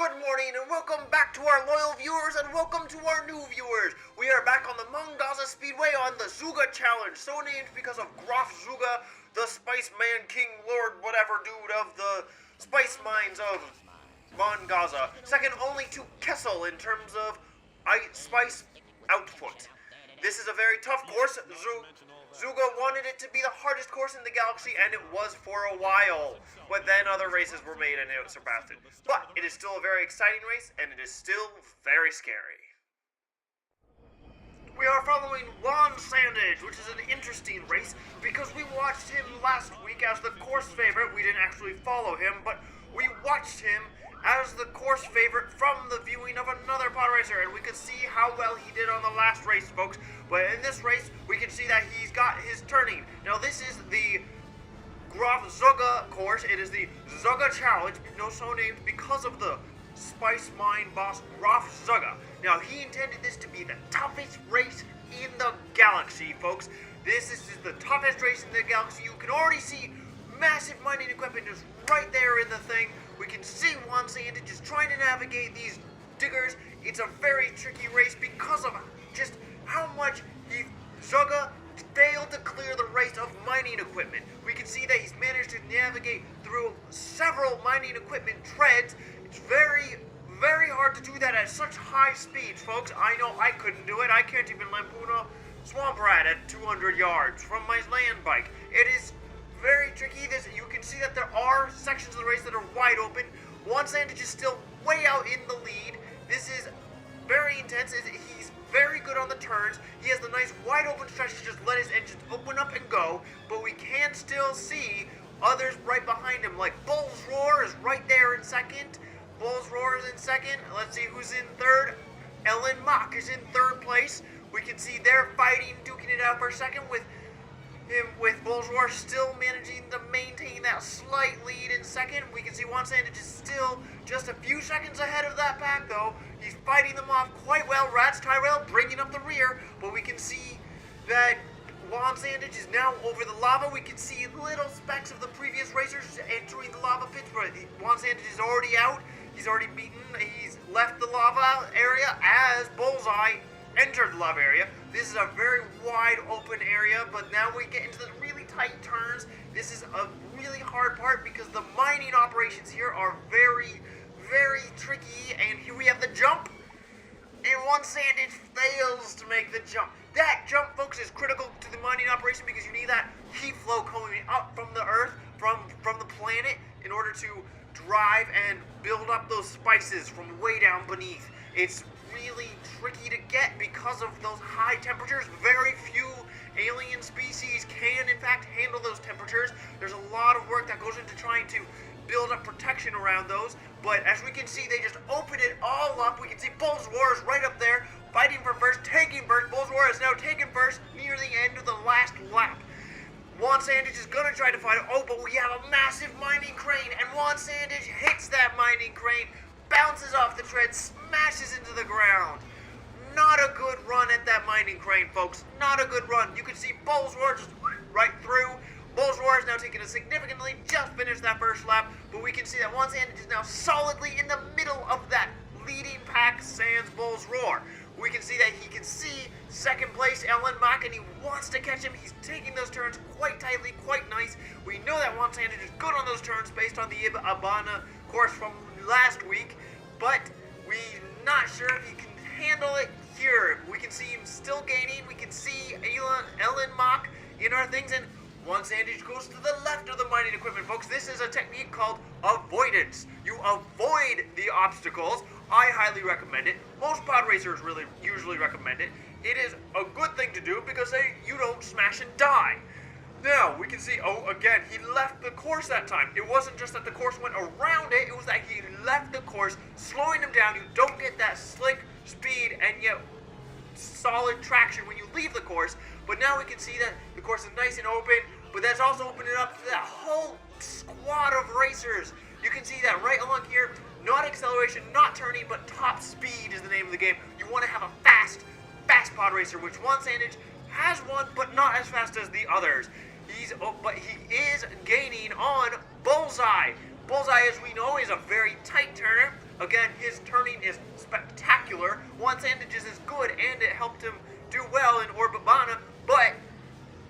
Good morning and welcome back to our loyal viewers and welcome to our new viewers. We are back on the Mongaza Speedway on the Zugga Challenge, so named because of Graf Zugga, the Spice Man King Lord whatever dude of the spice mines of Mongaza. Second only to Kessel in terms of spice output. This is a very tough course. Zugga wanted it to be the hardest course in the galaxy, and it was for a while. But then other races were made and it surpassed it. But it is still a very exciting race, and it is still very scary. We are following Juan Sandage, which is an interesting race, because we watched him last week as the course favorite. We didn't actually follow him, but we watched him as the course favorite from the viewing of another pod racer, and we could see how well he did on the last race, folks. But in this race, we can see that he's got his turning. Now, this is the Graf Zugga course. It is the Zugga Challenge, so named because of the spice mine boss Graf Zugga. Now, he intended this to be the toughest race in the galaxy, folks. This is the toughest race in the galaxy. You can already see massive mining equipment just right there in the thing. We can see Juan Sandage just trying to navigate these diggers. It's a very tricky race because of just how much Zugga failed to clear the race of mining equipment. We can see that he's managed to navigate through several mining equipment treads. It's very, very hard to do that at such high speeds, folks. I know I couldn't do it. I can't even lampoon a swamp rat at 200 yards from my land bike. It is very tricky. You can see that there are sections of the race that are wide open. Juan Sandage is still way out in the lead. This is very intense. He's very good on the turns. He has the nice wide open stretch to just let his engines open up and go, but we can still see others right behind him, like Bull's Roar is right there in second. Bull's Roar is in second. Let's see who's in third. Ellen Mock is in third place. We can see they're fighting, duking it out for a second with Bull's Roar still managing to maintain that slight lead in second. We can see Juan Sandage is still just a few seconds ahead of that pack, though. He's fighting them off quite well. Rats Tyrell bringing up the rear, but we can see that Juan Sandage is now over the lava. We can see little specks of the previous racers entering the lava pits, but Juan Sandage is already out. He's already beaten. He's left the lava area as Bullseye entered the lava area. This is a very wide open area, but now we get into the really tight turns. This is a really hard part because the mining operations here are very, very tricky. And here we have the jump, and Juan Sandage fails to make the jump. That jump, folks, is critical to the mining operation because you need that heat flow coming up from the earth, from the planet, in order to drive and build up those spices from way down beneath. It's really tricky to get because of those high temperatures. Very few alien species can in fact handle those temperatures. There's a lot of work that goes into trying to build up protection around those, but as we can see, they just open it all up. We can see Bull's Roar is right up there, fighting for first, taking first. Bull's Roar is now taken first near the end of the last lap. Juan Sandage is going to try to fight it. Oh, but we have a massive mining crane, and Juan Sandage hits that mining crane, bounces off the tread, smashes into the ground. Not a good run at that mining crane, folks. Not a good run. You can see Bull's Roar just right through. Bull's Roar is now taking a significantly, just finished that first lap, but we can see that Juan Sandage is now solidly in the middle of that leading pack sans Bull's Roar. We can see that he can see second place Ellen Mock, and he wants to catch him. He's taking those turns quite tightly, quite nice. We know that Juan Sandage is good on those turns based on the Abana course from last week, but we're not sure if he can handle it here. We can see him still gaining. We can see Ellen Mock in our things, and Juan Sandage goes to the left of the mining equipment, folks. This is a technique called avoidance. You avoid the obstacles. I highly recommend it. Most pod racers usually recommend it. It is a good thing to do because you don't smash and die. Now, we can see, again, he left the course that time. It wasn't just that the course went around it, it was that he left the course, slowing him down. You don't get that slick speed and yet solid traction when you leave the course. But now we can see that the course is nice and open, but that's also opening it up to that whole squad of racers. You can see that right along here, not acceleration, not turning, but top speed is the name of the game. You want to have a fast pod racer, which Juan Sandage has one, but not as fast as the others. But he is gaining on Bullseye. Bullseye, as we know, is a very tight turner, Again, his turning is spectacular. Juan Sandage's is good, and it helped him do well in Orbabana, but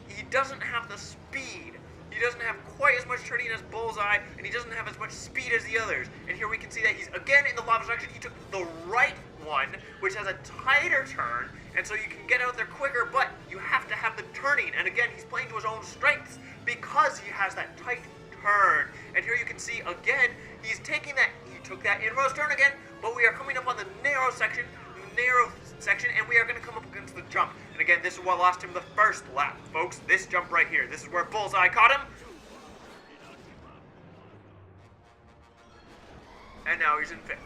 he doesn't have the speed. He doesn't have quite as much turning as Bullseye, and he doesn't have as much speed as the others. And here we can see that he's again in the lava section. He took the right one, which has a tighter turn, and so you can get out there quicker, but you have to have the turning. And again, he's playing to his own strengths because he has that tight turn. And here you can see again, he's taking that, he took that inroad turn again, but we are coming up on the narrow section, and we are going to come up against the jump. And again, this is what lost him the first lap, folks. This jump right here. This is where Bullseye caught him. And now he's in fifth.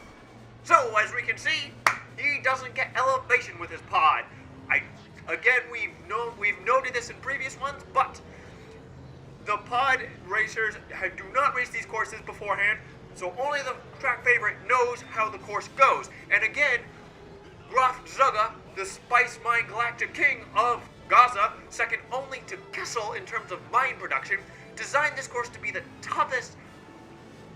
So, as we can see, he doesn't get elevation with his pod. Again, we've noted this in previous ones, but the pod racers do not race these courses beforehand, so only the track favorite knows how the course goes. And again, Graf Zugga, the Spice Mine Galactic King of Gaza, second only to Kessel in terms of mine production, designed this course to be the toughest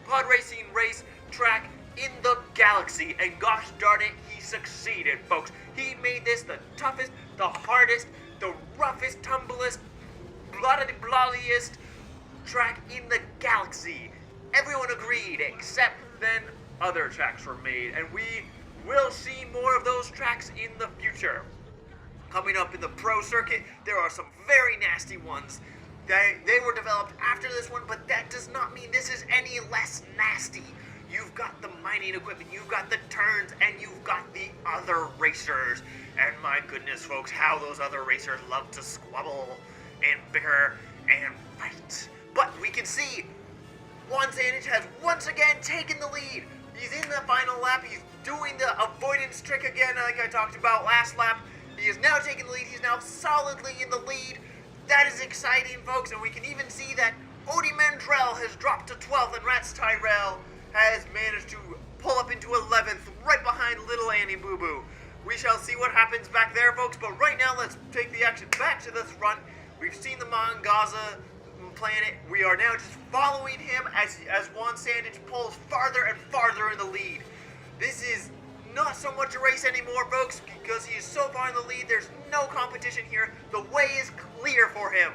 pod racing race track in the galaxy, and gosh darn it, he succeeded, folks. He made this the toughest, the hardest, the roughest, tumblest, bloodiest track in the galaxy. Everyone agreed, except then other tracks were made, and we will see more of those tracks in the future. Coming up in the pro circuit, there are some very nasty ones. They were developed after this one, but that does not mean this is any less nasty. You've got the mining equipment, you've got the turns, and you've got the other racers. And my goodness, folks, how those other racers love to squabble and bicker and fight. But we can see Juan Sandage has once again taken the lead. He's in the final lap. He's doing the avoidance trick again, like I talked about last lap. He is now taking the lead. He's now solidly in the lead. That is exciting, folks, and we can even see that Odie Mandrell has dropped to 12th, and Rats Tyrell has managed to pull up into 11th, right behind Little Annie Boo Boo. We shall see what happens back there, folks, but right now let's take the action back to the front. We've seen the Mongaza planet. We are now just following him as Juan Sandage pulls farther and farther in the lead. This is not so much a race anymore, folks, because he is so far in the lead. There's no competition here. The way is clear for him.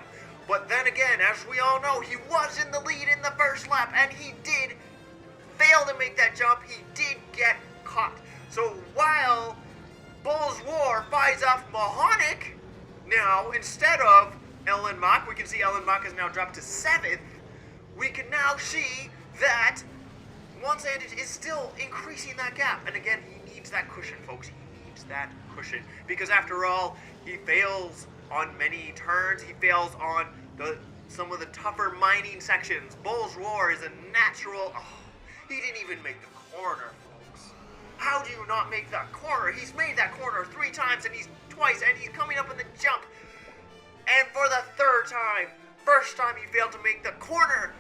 But then again, as we all know, he was in the lead in the first lap, and he did fail to make that jump. He did get caught. So while Bull's War fights off Mahonic, now instead of Ellen Mock, we can see Ellen Mock has now dropped to 7th. We can now see that Juan Sandage is still increasing that gap. And again, he needs that cushion, folks. He needs that cushion. Because after all, he fails on many turns. He fails on some of the tougher mining sections. Bull's Roar is a natural... Oh, he didn't even make the corner, folks. How do you not make that corner? He's made that corner 3 times, and he's twice, and he's coming up in the jump. And for the 3rd time, first time he failed to make the corner,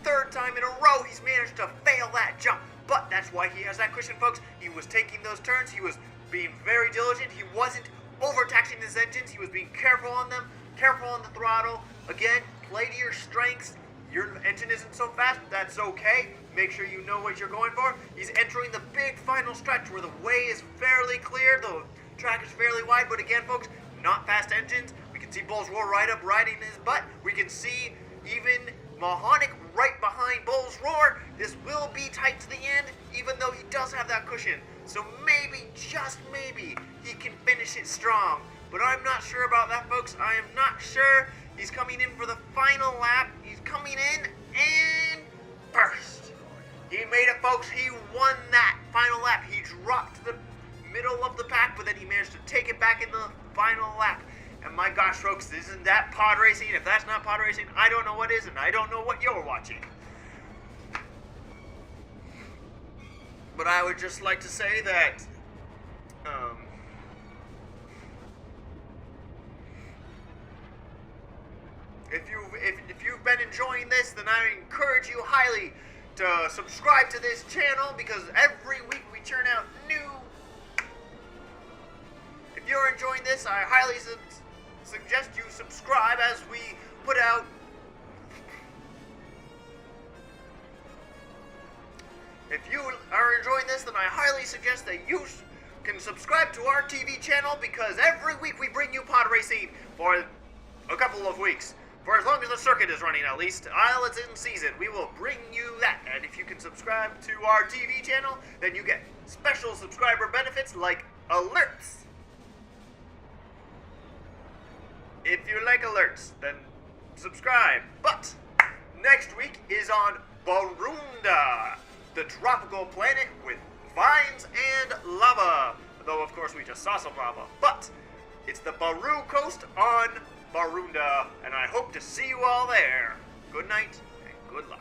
3rd time in a row he's managed to fail that jump. But that's why he has that cushion, folks. He was taking those turns, he was being very diligent, he wasn't overtaxing his engines, he was being careful on them, careful on the throttle. Again, play to your strengths. Your engine isn't so fast, that's okay. Make sure you know what you're going for. He's entering the big final stretch where the way is fairly clear, the track is fairly wide, but again, folks, not fast engines. We can see Bull's Roar right up riding his butt. We can see even Mahonic right behind Bull's Roar. This will be tight to the end, even though he does have that cushion. So maybe, just maybe, he can finish it strong. But I'm not sure about that, folks. I am not sure. He's coming in for the final lap. He's coming in and first. He made it, folks. He won that final lap. He dropped to the middle of the pack, but then he managed to take it back in the final lap. And my gosh, folks, isn't that pod racing? If that's not pod racing, I don't know what is, and I don't know what you're watching. But I would just like to say that, if you've been enjoying this, then I encourage you highly to subscribe to this channel, because every week we churn out new. If you're enjoying this, I highly suggest you subscribe as we put out If you are enjoying this, then I highly suggest that you can subscribe to our TV channel, because every week we bring you pod racing for a couple of weeks. For as long as the circuit is running, at least, while it's in season, we will bring you that. And if you can subscribe to our TV channel, then you get special subscriber benefits like alerts. If you like alerts, then subscribe. But next week is on Barunda, the tropical planet with vines and lava. Though, of course, we just saw some lava. But it's the Baru coast on Barunda, and I hope to see you all there. Good night and good luck.